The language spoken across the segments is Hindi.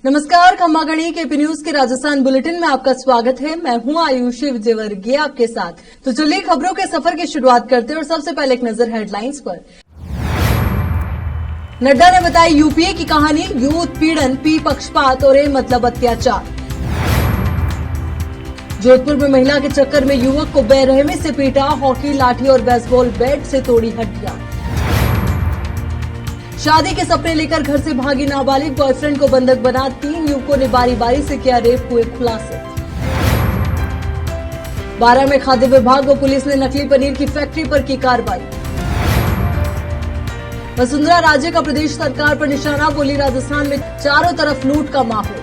नमस्कार, खम्मागढ़ी केपी न्यूज के राजस्थान बुलेटिन में आपका स्वागत है। मैं हूं आयुषी विजयवर्गीय आपके साथ। तो चलिए खबरों के सफर की शुरुआत करते हैं और सबसे पहले एक नजर हेडलाइंस पर। नड्डा ने बताई यूपीए की कहानी, यू उत्पीड़न, पी पक्षपात और ए मतलब अत्याचार। जोधपुर में महिला के चक्कर में युवक को बेरहमी से पीटा, हॉकी, लाठी और बेसबॉल बैट से तोड़ी हड्डियां। शादी के सपने लेकर घर से भागी नाबालिग, बॉयफ्रेंड को बंधक बना 3 युवकों ने बारी बारी से किया रेप, हुए खुलासे। 12 में खाद्य विभाग व पुलिस ने नकली पनीर की फैक्ट्री पर की कार्रवाई। वसुंधरा राजे का प्रदेश सरकार पर निशाना, बोली राजस्थान में चारों तरफ लूट का माहौल।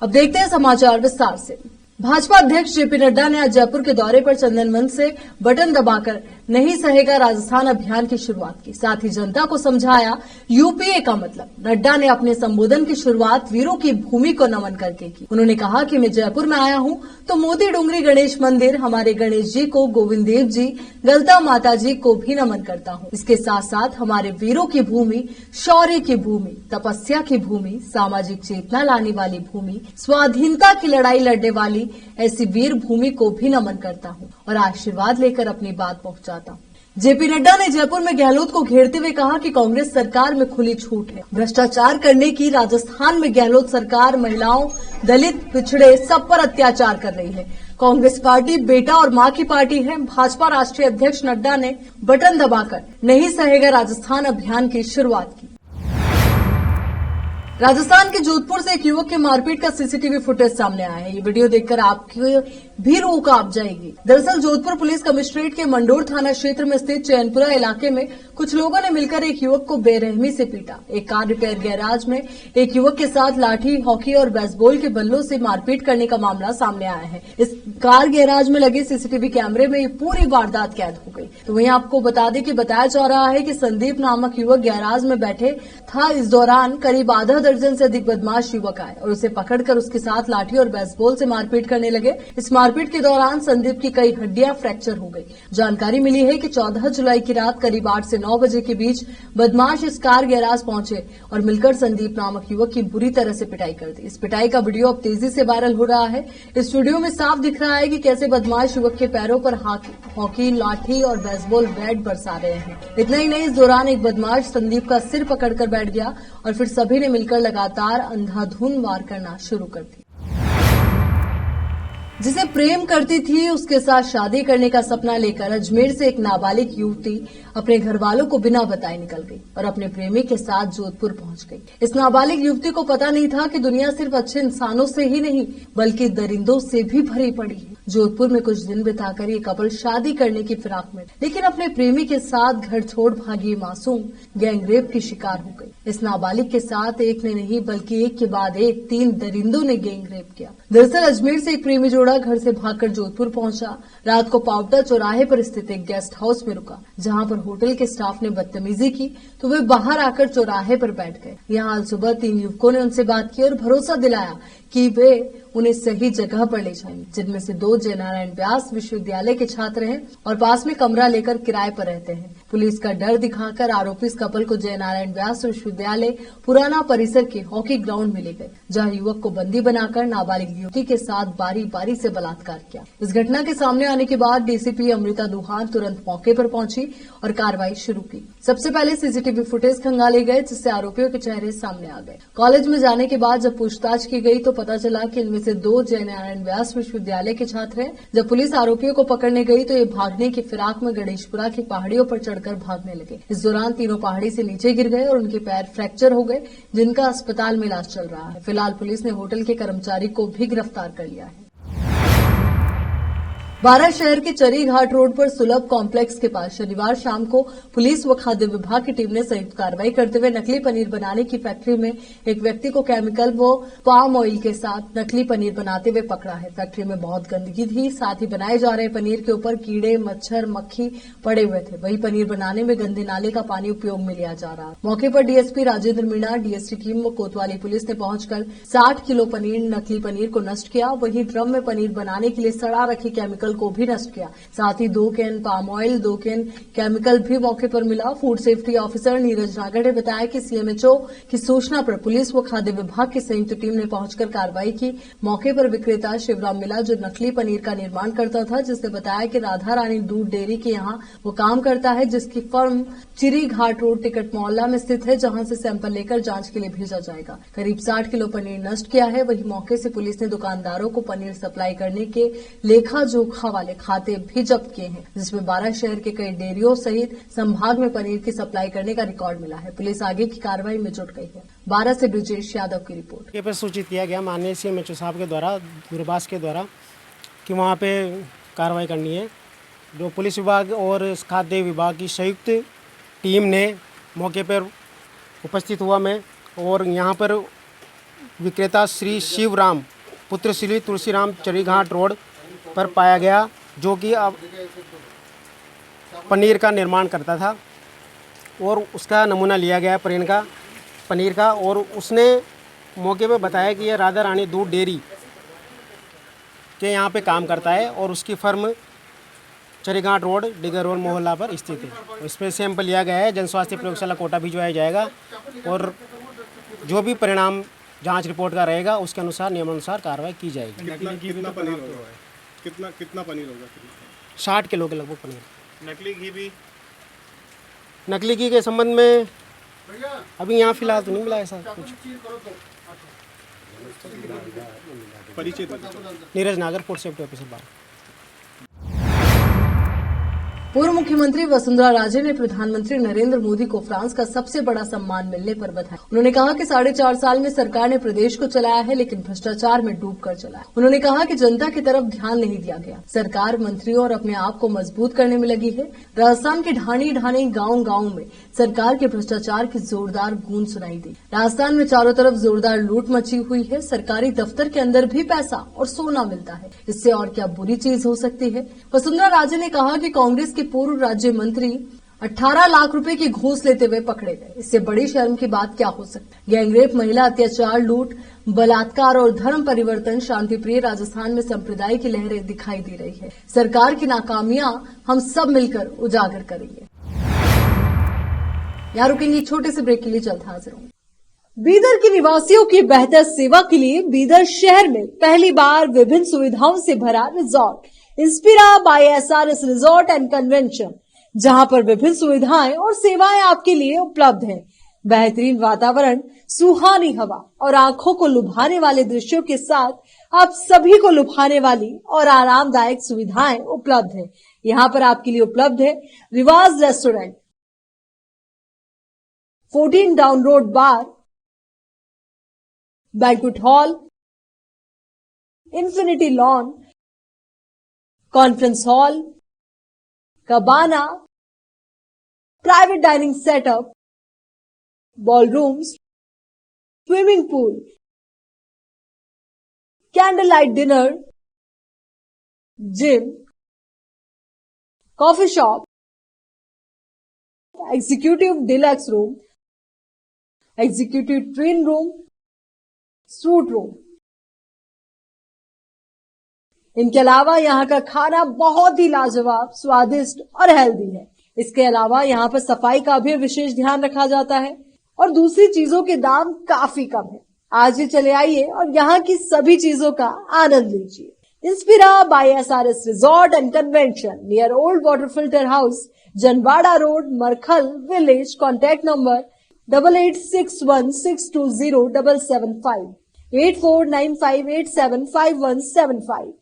अब देखते हैं समाचार विस्तार से। भाजपा अध्यक्ष जेपी नड्डा ने आज जयपुर के दौरे पर चंदन वन से बटन दबाकर नहीं सहेगा राजस्थान अभियान की शुरुआत की। साथ ही जनता को समझाया यूपीए का मतलब। नड्डा ने अपने संबोधन की शुरुआत वीरों की भूमि को नमन करके की। उन्होंने कहा कि मैं जयपुर में आया हूं तो मोती डूंगरी गणेश मंदिर, हमारे गणेश जी को, गोविंद देव जी, गलता माता जी को भी नमन करता हूं। इसके साथ साथ हमारे वीरों की भूमि, शौर्य की भूमि, तपस्या की भूमि, सामाजिक चेतना लाने वाली भूमि, स्वाधीनता की लड़ाई लड़ने वाली ऐसी वीर भूमि को भी नमन करता हूं और आशीर्वाद लेकर अपनी बात पहुंचाता हूं। जेपी नड्डा ने जयपुर में गहलोत को घेरते हुए कहा कि कांग्रेस सरकार में खुली छूट है भ्रष्टाचार करने की। राजस्थान में गहलोत सरकार महिलाओं, दलित, पिछड़े सब पर अत्याचार कर रही है। कांग्रेस पार्टी बेटा और मां की पार्टी है। भाजपा राष्ट्रीय अध्यक्ष नड्डा ने बटन दबाकर नहीं सहेगा राजस्थान अभियान की शुरुआत की। राजस्थान के जोधपुर से एक युवक के मारपीट का सीसीटीवी फुटेज सामने आया है। ये वीडियो देखकर आपकी भी रूह कांप जाएगी। दरअसल जोधपुर पुलिस कमिश्नरेट के मंडोर थाना क्षेत्र में स्थित चैनपुरा इलाके में कुछ लोगों ने मिलकर एक युवक को बेरहमी से पीटा। एक कार रिपेयर गैराज में एक युवक के साथ लाठी, हॉकी और बेसबॉल के बल्लों से मारपीट करने का मामला सामने आया है। इस कार गैराज में लगे सीसीटीवी कैमरे में ये पूरी वारदात कैद हो गई। तो वहीं आपको बता दें कि बताया जा रहा है कि संदीप नामक युवक गैराज में बैठे था। इस दौरान करीब आधा दर्जन से अधिक बदमाश युवक आए और उसे पकड़कर उसके साथ लाठी और बेसबॉल से मारपीट करने लगे। इस मारपीट के दौरान संदीप की कई हड्डियां फ्रैक्चर हो गई। जानकारी मिली है कि 14 जुलाई की रात करीब 8 से 9 बजे के बीच बदमाश इस कार गैराज पहुंचे और मिलकर संदीप नामक युवक की बुरी तरह से पिटाई कर दी। इस पिटाई का वीडियो अब तेजी से वायरल हो रहा है। इस वीडियो में साफ दिख रहा है कि कैसे बदमाश युवक के पैरों पर हॉकी, लाठी और बेसबॉल बैट बरसा रहे हैं। इतना ही नहीं, इस दौरान एक बदमाश संदीप का सिर पकड़कर बैठ गया और फिर सभी ने मिलकर लगातार अंधाधुंध वार करना शुरू कर दी। जिसे प्रेम करती थी उसके साथ शादी करने का सपना लेकर अजमेर से एक नाबालिग युवती अपने घर वालों को बिना बताए निकल गई और अपने प्रेमी के साथ जोधपुर पहुंच गई। इस नाबालिग युवती को पता नहीं था कि दुनिया सिर्फ अच्छे इंसानों से ही नहीं बल्कि दरिंदों से भी भरी पड़ी है। जोधपुर में कुछ दिन बिताकर ये कपल शादी करने की फिराक में, लेकिन अपने प्रेमी के साथ घर छोड़ भागी मासूम गैंगरेप की शिकार हो गई। इस नाबालिग के साथ एक ने नहीं बल्कि एक के बाद एक 3 दरिंदों ने गैंगरेप किया। दरअसल अजमेर से एक प्रेमी जोड़ा घर से भागकर जोधपुर पहुंचा। रात को पावटा चौराहे पर स्थित एक गेस्ट हाउस में रुका, जहां पर होटल के स्टाफ ने बदतमीजी की तो वे बाहर आकर चौराहे पर बैठ गए। यहाँ सुबह 3 युवकों ने उनसे बात की और भरोसा दिलाया कि वे उन्हें सही जगह पर ले जाएंगे, जिनमें से 2 जयनारायण व्यास विश्वविद्यालय के छात्र हैं और पास में कमरा लेकर किराए पर रहते हैं। पुलिस का डर दिखाकर आरोपी इस कपल को जयनारायण व्यास विश्वविद्यालय पुराना परिसर के हॉकी ग्राउंड में ले गए, जहां युवक को बंदी बनाकर नाबालिग युवती के साथ बारी बारी से बलात्कार किया। इस घटना के सामने आने के बाद डीसीपी अमृता दुहान तुरंत मौके पर पहुंची और कार्रवाई शुरू की। सबसे पहले सीसीटीवी फुटेज खंगाले गए, जिससे आरोपियों के चेहरे सामने आ गए। कॉलेज में जाने के बाद जब पूछताछ की गई तो पता चला कि इनमें से 2 जयनारायण व्यास विश्वविद्यालय के छात्र हैं। जब पुलिस आरोपियों को पकड़ने गई तो ये भागने की फिराक में गणेशपुरा की पहाड़ियों पर चढ़कर भागने लगे। इस दौरान तीनों पहाड़ी से नीचे गिर गए और उनके पैर फ्रैक्चर हो गए, जिनका अस्पताल में इलाज चल रहा है। फिलहाल पुलिस ने होटल के कर्मचारी को भी गिरफ्तार कर लिया है। 12 शहर के चरी घाट रोड पर सुलभ कॉम्प्लेक्स के पास शनिवार शाम को पुलिस व खाद्य विभाग की टीम ने संयुक्त कार्रवाई करते हुए नकली पनीर बनाने की फैक्ट्री में एक व्यक्ति को केमिकल व पाम ऑयल के साथ नकली पनीर बनाते हुए पकड़ा है। फैक्ट्री में बहुत गंदगी थी, साथ ही बनाए जा रहे पनीर के ऊपर कीड़े, मच्छर, मक्खी पड़े हुए थे। वही पनीर बनाने में गंदे नाले का पानी उपयोग में लिया जा रहा है। मौके पर DSP Rajendra Meena, DST team व कोतवाली पुलिस ने पहुंचकर 60 किलो पनीर, नकली पनीर को नष्ट किया। वहीं ड्रम में पनीर बनाने के लिए सड़ा रखी केमिकल केमिकल को भी नष्ट किया। साथ ही 2 can palm oil, 2 can chemical भी मौके पर मिला। फूड सेफ्टी ऑफिसर नीरज नागर ने बताया कि सीएमएचओ की सूचना पर पुलिस व खाद्य विभाग की संयुक्त टीम ने पहुंचकर कार्रवाई की। मौके पर विक्रेता शिवराम मिला, जो नकली पनीर का निर्माण करता था, जिसने बताया कि राधा रानी दूध डेयरी के यहाँ वो काम करता है, जिसकी फर्म चिरी घाट रोड टिकट मोहल्ला में स्थित है, जहां से सैंपल लेकर जांच के लिए भेजा जाएगा। करीब 60 किलो पनीर नष्ट किया है। वहीं मौके से पुलिस ने दुकानदारों को पनीर सप्लाई करने के लेखा जोखा वाले खाते भी जब्त किए हैं, जिसमें 12 शहर के कई डेयरियों सहित संभाग में पनीर की सप्लाई करने का रिकॉर्ड मिला है। पुलिस आगे की कार्रवाई में जुट गई है। 12 से ब्रिजेश यादव की रिपोर्ट। ये पर सूचित किया गया माननीय सीएमएचओ साहब के द्वारा, दूरभाष के द्वारा, कि वहाँ पे कार्रवाई करनी है। जो पुलिस विभाग और खाद्य विभाग की संयुक्त टीम ने मौके पर उपस्थित हुआ मैं, और यहाँ पर विक्रेता श्री शिवराम पुत्र श्री तुलसीराम चरीघाट रोड पर पाया गया, जो कि अब पनीर का निर्माण करता था, और उसका नमूना लिया गया पनीर का, और उसने मौके पे बताया कि यह राधा रानी दूध डेयरी के यहाँ पे काम करता है, और उसकी फर्म चरीघाट रोड डिगर रोड मोहल्ला पर स्थित है। इस पर सैंपल लिया गया है, जन स्वास्थ्य प्रयोगशाला कोटा भिजवाया जाएगा, और जो भी परिणाम जांच रिपोर्ट का रहेगा उसके अनुसार नियमानुसार कार्रवाई की जाएगी। कितना पनीर होगा? कितना पनीर होगा? 60 किलो के लगभग पनीर। नकली घी भी? नकली घी के संबंध में अभी यहाँ फिलहाल तो नहीं मिला ऐसा कुछ। परिचय नीरज नागर, फूड सेफ्टी ऑफिसर बार। पूर्व मुख्यमंत्री वसुंधरा राजे ने प्रधानमंत्री नरेंद्र मोदी को फ्रांस का सबसे बड़ा सम्मान मिलने पर बधाई। उन्होंने कहा कि 4.5 साल में सरकार ने प्रदेश को चलाया है, लेकिन भ्रष्टाचार में डूबकर चलाया। उन्होंने कहा कि जनता की तरफ ध्यान नहीं दिया गया। सरकार मंत्रियों और अपने आप को मजबूत करने में लगी है। राजस्थान के ढाणी गांव में सरकार के भ्रष्टाचार की जोरदार गूंज सुनाई दी। राजस्थान में चारों तरफ जोरदार लूट मची हुई है। सरकारी दफ्तर के अंदर भी पैसा और सोना मिलता है। इससे और क्या बुरी चीज हो सकती है। वसुंधरा राजे ने कहा कि कांग्रेस के पूर्व राज्य मंत्री 18 लाख रुपए की घूस लेते हुए पकड़े गए। इससे बड़ी शर्म की बात क्या हो सकती है। गैंगरेप, महिला अत्याचार, लूट, बलात्कार और धर्म परिवर्तन, शांतिप्रिय राजस्थान में संप्रदाय की लहरें दिखाई दे रही है। सरकार की नाकामियां हम सब मिलकर उजागर करेंगे। यहाँ रुकेंगे, छोटे से ब्रेक के लिए जल्द हाजिर होंगे। बीदर के निवासियों की बेहतर सेवा के लिए बीदर शहर में पहली बार विभिन्न सुविधाओं से भरा resort Inspira by SRS resort and convention, जहां पर विभिन्न सुविधाएं और सेवाएं आपके लिए उपलब्ध हैं। बेहतरीन वातावरण, सुहानी हवा और आंखों को लुभाने वाले दृश्यों के साथ आप सभी को लुभाने वाली और आरामदायक सुविधाएं उपलब्ध हैं। यहाँ पर आपके लिए उपलब्ध है Riwaz restaurant, 14 down road bar, banquet hall, infinity lawn, conference hall, cabana, private dining setup, ballrooms, swimming pool, candle light dinner, gym, coffee shop, executive deluxe room, executive train room, suite room. इनके अलावा यहाँ का खाना बहुत ही लाजवाब, स्वादिष्ट और हेल्दी है। इसके अलावा यहाँ पर सफाई का भी विशेष ध्यान रखा जाता है और दूसरी चीजों के दाम काफी कम है। आज ही चले आइए और यहाँ की सभी चीजों का आनंद लीजिए। Inspira by SRS resort and convention, near old water filter house, Janwada road, Markhal village. Contact number 8861620775, 8495875175।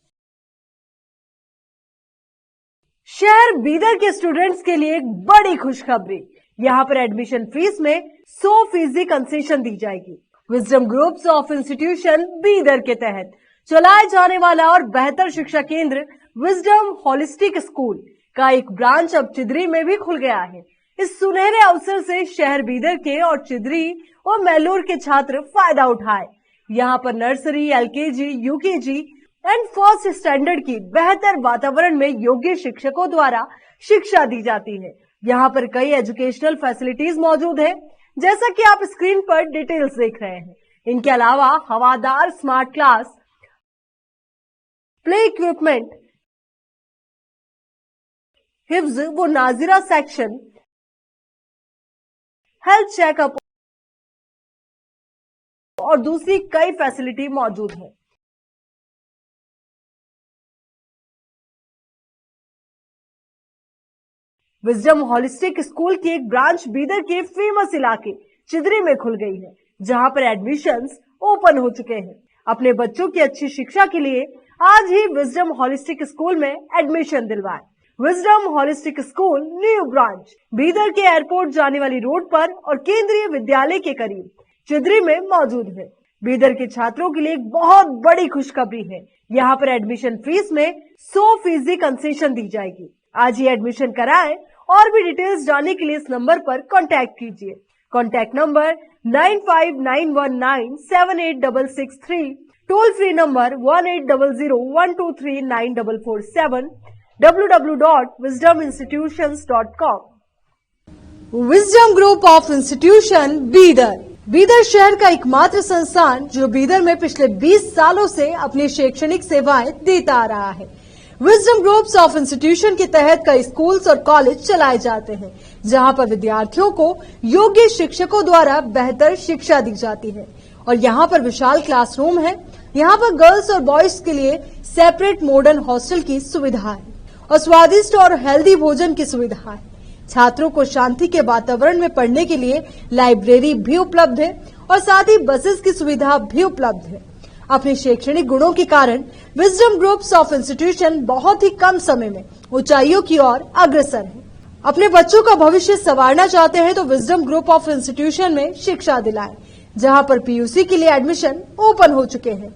शहर बीदर के स्टूडेंट्स के लिए एक बड़ी खुशखबरी, यहाँ पर एडमिशन फीस में 100% कंसेशन दी जाएगी। Wisdom groups of institution Bidar के तहत चलाए जाने वाला और बेहतर शिक्षा केंद्र विजडम होलिस्टिक स्कूल का एक ब्रांच अब चिदरी में भी खुल गया है। इस सुनहरे अवसर से शहर बीदर के और चिदरी और मैलूर के छात्र फायदा उठाए। यहाँ पर nursery, LKG, UKG and first standard की बेहतर वातावरण में योग्य शिक्षकों द्वारा शिक्षा दी जाती है। यहाँ पर कई एजुकेशनल फैसिलिटीज मौजूद है, जैसा कि आप स्क्रीन पर डिटेल्स देख रहे हैं। इनके अलावा हवादार स्मार्ट क्लास, प्ले इक्विपमेंट, हिफ्ज व नाजिरा सेक्शन, हेल्थ चेकअप और दूसरी कई फैसिलिटी मौजूद है। विजडम होलिस्टिक स्कूल की एक ब्रांच बीदर के फेमस इलाके चिदरी में खुल गई है, जहां पर एडमिशंस ओपन हो चुके हैं। अपने बच्चों की अच्छी शिक्षा के लिए आज ही विजडम होलिस्टिक स्कूल में एडमिशन दिलवाएं। Wisdom holistic school new branch Bidar के एयरपोर्ट जाने वाली रोड पर और केंद्रीय विद्यालय के करीब चिदरी में मौजूद है। बीदर के छात्रों के लिए एक बहुत बड़ी खुशखबरी है। यहाँ पर एडमिशन फीस में 100% कंसेशन दी जाएगी। आज ही एडमिशन कराएं और भी डिटेल्स जानने के लिए इस नंबर पर कांटेक्ट कीजिए। Contact number 9591978663, toll free number 1800123947, www.wisdominstitutions.com। Wisdom group of institution Bidar Bidar शहर का एकमात्र संस्थान जो बीदर में पिछले 20 सालों से अपनी शैक्षणिक सेवाएं देता आ रहा है। विजडम ग्रुप्स ऑफ इंस्टीट्यूशन के तहत कई स्कूल्स और कॉलेज चलाए जाते हैं, जहां पर विद्यार्थियों को योग्य शिक्षकों द्वारा बेहतर शिक्षा दी जाती है। और यहाँ पर विशाल क्लासरूम है। यहाँ पर गर्ल्स और बॉयज के लिए सेपरेट मॉडर्न हॉस्टल की सुविधा है और स्वादिष्ट और हेल्दी भोजन की सुविधा है। छात्रों को शांति के वातावरण में पढ़ने के लिए लाइब्रेरी भी उपलब्ध है और साथ ही बसेस की सुविधा भी उपलब्ध है। अपने शैक्षणिक गुणों के कारण विजडम ग्रुप्स ऑफ इंस्टीट्यूशन बहुत ही कम समय में ऊंचाइयों की ओर अग्रसर है। अपने बच्चों का भविष्य संवारना चाहते हैं तो विजडम ग्रुप ऑफ इंस्टीट्यूशन में शिक्षा दिलाएं, जहां पर पीयूसी के लिए एडमिशन ओपन हो चुके हैं।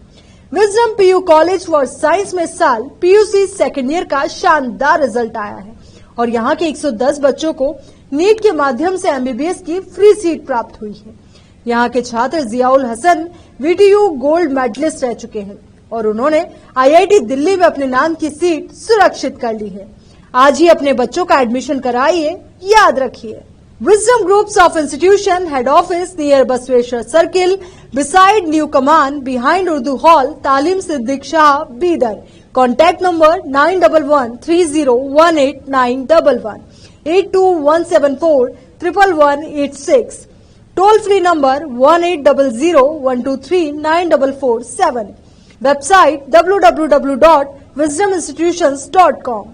Wisdom PU college for science में साल पीयूसी सेकेंड ईयर का शानदार रिजल्ट आया है और यहाँ के 110 बच्चों को नीट के माध्यम से एमबीबीएस की फ्री सीट प्राप्त हुई है। यहाँ के छात्र Ziaul Hasan VTU gold medallist रह चुके हैं और उन्होंने आईआईटी दिल्ली में अपने नाम की सीट सुरक्षित कर ली है। आज ही अपने बच्चों का एडमिशन कराइए, याद रखिए। Wisdom groups of institution head office near Basaveshwar circle, beside new Kaman, behind Urdu hall, Taleem Siddique Shah, Bidar. Contact number 9113018911, 8217411186, toll free number 1800123947, website www.wisdominstitutions.com।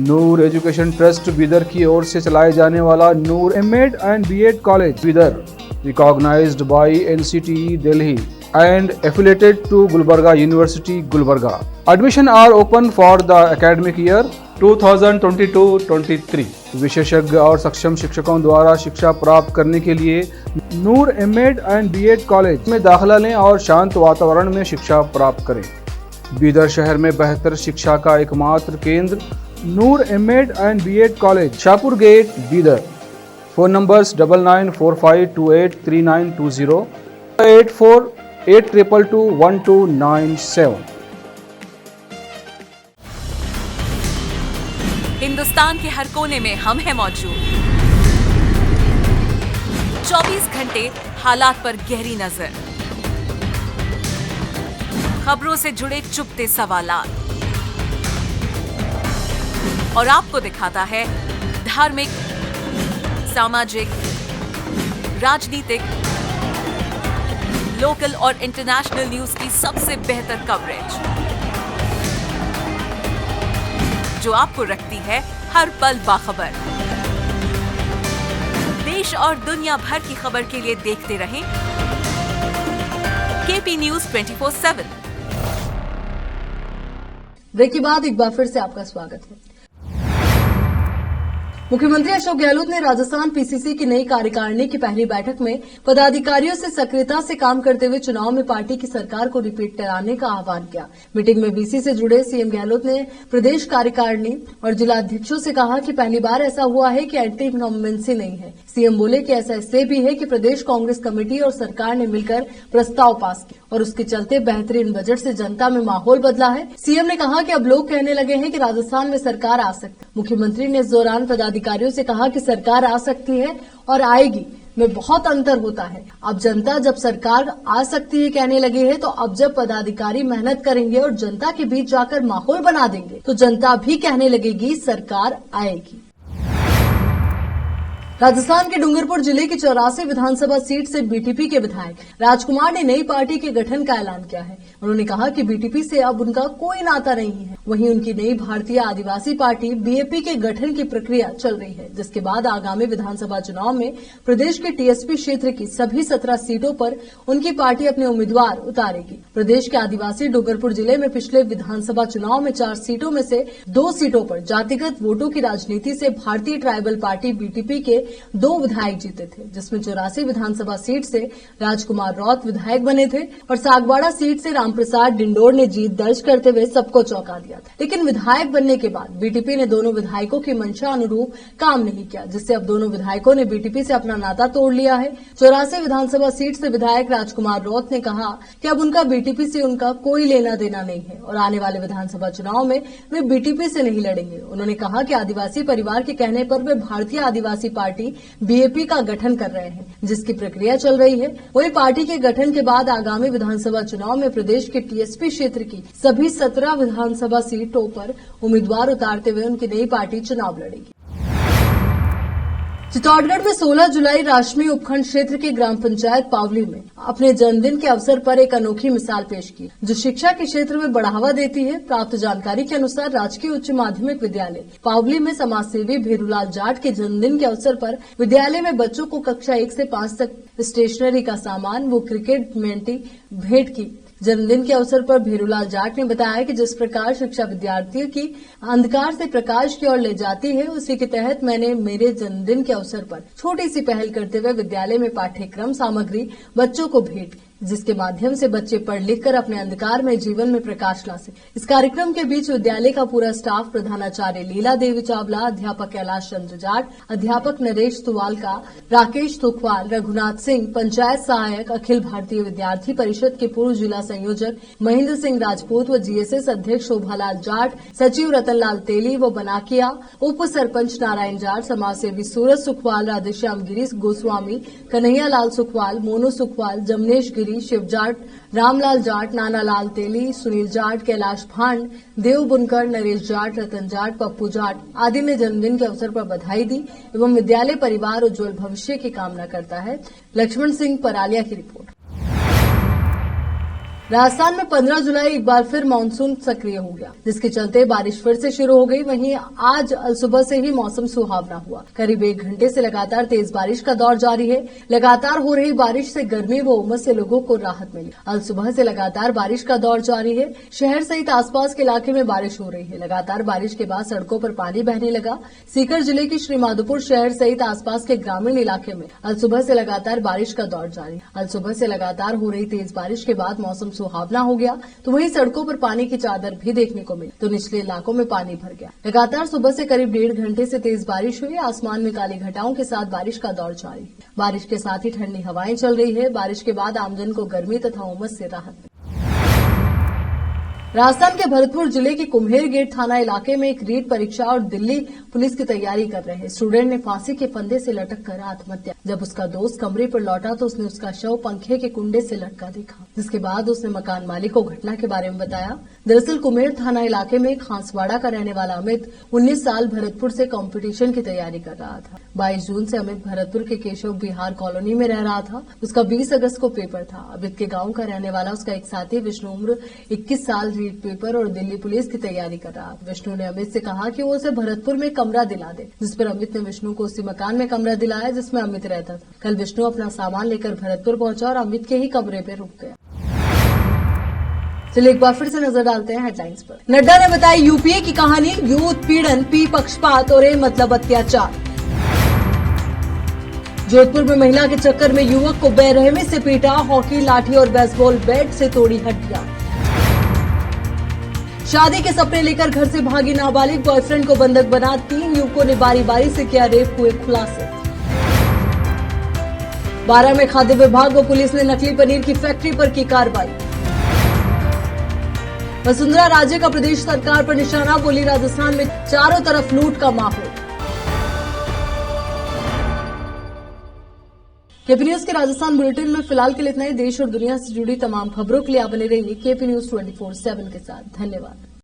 Noor education trust Bidar की ओर से चलाए जाने वाला Noor MEd and BEd college Bidar, recognised by NCTE Delhi and affiliated to Gulbarga University, Gulbarga. Admission are open for the academic year 2022-23. विशेषज्ञ और सक्षम शिक्षकों द्वारा शिक्षा प्राप्त करने के लिए नूर एमएड एंड बीएड कॉलेज में दाखिला लें और शांत वातावरण में शिक्षा प्राप्त करें। बीदर शहर में बेहतर शिक्षा का एकमात्र केंद्र Noor MEd and BEd college, Shahpur gate, Bidar. Phone numbers 9945283920, 8482221297। Hindustan के हर कोने में हम हैं मौजूद। 24 घंटे हालात पर गहरी नजर, खबरों से जुड़े चुपते सवालात और आपको दिखाता है धार्मिक, सामाजिक, राजनीतिक, लोकल और इंटरनेशनल न्यूज की सबसे बेहतर कवरेज, जो आपको रखती है हर पल बाखबर। देश और दुनिया भर की खबर के लिए देखते रहें केपी न्यूज 24/7। ब्रेक के बाद एक बार फिर से आपका स्वागत है। मुख्यमंत्री अशोक गहलोत ने राजस्थान पीसीसी की नई कार्यकारिणी की पहली बैठक में पदाधिकारियों से सक्रियता से काम करते हुए चुनाव में पार्टी की सरकार को रिपीट कराने का आह्वान किया। मीटिंग में बीसी से जुड़े सीएम गहलोत ने प्रदेश कार्यकारिणी और जिलाध्यक्षों से कहा कि पहली बार ऐसा हुआ है कि एंटी इनकम्बेंसी नहीं है। सीएम बोले कि ऐसा इसलिए भी है कि प्रदेश कांग्रेस कमेटी और सरकार ने मिलकर प्रस्ताव पास किया और उसके चलते बेहतरीन बजट से जनता में माहौल बदला है। सीएम ने कहा कि अब लोग कहने लगे हैं कि राजस्थान में सरकार आ सकती है। मुख्यमंत्री ने इस दौरान पदाधिकारियों से कहा कि सरकार आ सकती है और आएगी, में बहुत अंतर होता है। अब जनता जब सरकार आ सकती है कहने लगे है, तो अब जब पदाधिकारी मेहनत करेंगे और जनता के बीच जाकर माहौल बना देंगे तो जनता भी कहने लगेगी सरकार आएगी। राजस्थान के डूंगरपुर जिले की 84 विधानसभा सीट से बीटीपी के विधायक राजकुमार ने नई पार्टी के गठन का ऐलान किया है। उन्होंने कहा कि बीटीपी से अब उनका कोई नाता नहीं है। वहीं उनकी नई भारतीय आदिवासी पार्टी बीएपी के गठन की प्रक्रिया चल रही है, जिसके बाद आगामी विधानसभा चुनाव में प्रदेश के टीएसपी क्षेत्र की सभी 17 सीटों पर उनकी पार्टी अपने उम्मीदवार उतारेगी। प्रदेश के आदिवासी डूंगरपुर जिले में पिछले विधानसभा चुनाव में 4 सीटों में से 2 सीटों पर जातिगत वोटों की राजनीति से भारतीय ट्राइबल पार्टी बीटीपी के 2 विधायक जीते थे, जिसमें 84 विधानसभा सीट से राजकुमार रौत विधायक बने थे और सागवाड़ा सीट से रामप्रसाद डिंडोर ने जीत दर्ज करते हुए सबको चौंका दिया था। लेकिन विधायक बनने के बाद बीटीपी ने दोनों विधायकों की मंशा अनुरूप काम नहीं किया, जिससे अब दोनों विधायकों ने बीटीपी से अपना नाता तोड़ लिया है। 84 विधानसभा सीट से विधायक राजकुमार रौत ने कहा कि अब उनका बीटीपी से उनका कोई लेना देना नहीं है और आने वाले विधानसभा चुनाव में वे बीटीपी से नहीं लड़ेंगे। उन्होंने कहा कि आदिवासी परिवार के कहने पर वे भारतीय आदिवासी पार्टी बीएपी का गठन कर रहे हैं, जिसकी प्रक्रिया चल रही है। वहीं पार्टी के गठन के बाद आगामी विधानसभा चुनाव में प्रदेश के टीएसपी क्षेत्र की सभी 17 विधानसभा सीटों पर उम्मीदवार उतारते हुए उनकी नई पार्टी चुनाव लड़ेगी। चित्तौड़गढ़ में 16 जुलाई राशमी उपखंड क्षेत्र के ग्राम पंचायत पावली में अपने जन्मदिन के अवसर पर एक अनोखी मिसाल पेश की, जो शिक्षा के क्षेत्र में बढ़ावा देती है। प्राप्त जानकारी के अनुसार राजकीय उच्च माध्यमिक विद्यालय पावली में समाजसेवी भेरूलाल जाट के जन्मदिन के अवसर पर विद्यालय में बच्चों को कक्षा 1 से 5 तक स्टेशनरी का सामान व क्रिकेट मेंटी भेंट की। जन्मदिन के अवसर पर भेरूलाल जाट ने बताया कि जिस प्रकार शिक्षा विद्यार्थियों की अंधकार से प्रकाश की ओर ले जाती है, उसी के तहत मैंने मेरे जन्मदिन के अवसर पर छोटी सी पहल करते हुए विद्यालय में पाठ्यक्रम सामग्री बच्चों को भेंट की, जिसके माध्यम से बच्चे पढ़ लिख कर अपने अंधकार में जीवन में प्रकाश ला सके। इस कार्यक्रम के बीच विद्यालय का पूरा स्टाफ, प्रधानाचार्य लीला देवी चावला, अध्यापक कैलाश चंद्र जाट, अध्यापक नरेश तुवालका, राकेश तुखवाल, रघुनाथ सिंह, पंचायत सहायक, अखिल भारतीय विद्यार्थी परिषद के पूर्व जिला संयोजक महेंद्र सिंह राजपूत व जीएसएस अध्यक्ष शोभालाल जाट, सचिव रतनलाल तेली व बनाकिया, उप सरपंच नारायण जाट, समाजसेवी सूरज सुखवाल, राधेश्याम गिरीश गोस्वामी, कन्हैया लाल सुखवाल, मोनू सुखवाल, जमनेश गिरी, शिव जाट, रामलाल जाट, नानालाल तेली, सुनील जाट, कैलाश भांड, देव बुनकर, नरेश जाट, रतन जाट, पप्पू जाट आदि ने जन्मदिन के अवसर पर बधाई दी एवं विद्यालय परिवार उज्जवल भविष्य की कामना करता है। लक्ष्मण सिंह परालिया की रिपोर्ट। राजस्थान में 15 जुलाई एक बार फिर मानसून सक्रिय हो गया, जिसके चलते बारिश फिर से शुरू हो गई। वहीं आज सुबह से ही मौसम सुहावना हुआ। करीब 1 घंटे से लगातार तेज बारिश का दौर जारी है। लगातार हो रही बारिश से गर्मी व उमस से लोगों को राहत मिली। आज सुबह से लगातार बारिश का दौर जारी है। शहर सहित आसपास के इलाके में बारिश हो रही है। लगातार बारिश के बाद सड़कों पर पानी बहने लगा। सीकर जिले की श्रीमाधोपुर शहर सहित आसपास के ग्रामीण इलाके में आज सुबह से लगातार बारिश का दौर जारी। आज सुबह से लगातार हो रही तेज बारिश के बाद मौसम सुहावना हो गया, तो वहीं सड़कों पर पानी की चादर भी देखने को मिली, तो निचले इलाकों में पानी भर गया। लगातार सुबह से करीब 1.5 घंटे से तेज बारिश हुई। आसमान में काली घटाओं के साथ बारिश का दौर जारी है। बारिश के साथ ही ठंडी हवाएं चल रही है। बारिश के बाद आमजन को गर्मी तथा उमस से राहत मिली। राजस्थान के भरतपुर जिले के कुम्हेर गेट थाना इलाके में एक रीट परीक्षा और दिल्ली पुलिस की तैयारी कर रहे स्टूडेंट ने फांसी के फंदे से लटक कर आत्महत्या। जब उसका दोस्त कमरे पर लौटा तो उसने उसका शव पंखे के कुंडे से लटका देखा, जिसके बाद उसने मकान मालिक को घटना के बारे में बताया। दरअसल कुम्हेर थाना इलाके में खांसवाड़ा का रहने वाला अमित 19 साल भरतपुर से कंपटीशन की तैयारी कर रहा था। 22 जून से अमित भरतपुर के केशव बिहार कॉलोनी में रह रहा था। उसका 20 अगस्त को पेपर था। अमित के गांव का रहने वाला उसका एक साथी विष्णु उम्र 21 साल रीट पेपर और दिल्ली पुलिस की तैयारी कर रहा। विष्णु ने अमित से कहा कि वो उसे भरतपुर में कमरा दिला दे, जिस पर अमित ने विष्णु को उसी मकान में कमरा दिलाया जिसमें अमित रहता था। कल विष्णु अपना सामान लेकर भरतपुर पहुंचा और अमित के ही कमरे पर रुक गया। चलिए एक बार फिर से नजर डालते हैं हेडलाइंस पर। नड्डा ने बताई यूपीए की कहानी, यू उत्पीड़न, पी पक्षपात और ए मतलब अत्याचार। जोधपुर में महिला के चक्कर में युवक को बेरहमी से पीटा, हॉकी, लाठी और बेसबॉल बैट से तोड़ी हड्डियां। शादी के सपने लेकर घर से भागी नाबालिग, बॉयफ्रेंड को बंधक बना 3 युवकों ने बारी बारी से किया रेप, हुए खुलासे। 12 में खाद्य विभाग व पुलिस ने नकली पनीर की फैक्ट्री पर की कार्रवाई। वसुंधरा राजे का प्रदेश सरकार पर निशाना, बोली राजस्थान में चारों तरफ लूट का माहौल। केपी न्यूज के राजस्थान बुलेटिन में फिलहाल के लिए इतना ही। देश और दुनिया से जुड़ी तमाम खबरों के लिए आप बने रहिए केपी न्यूज 24/7 के साथ। धन्यवाद।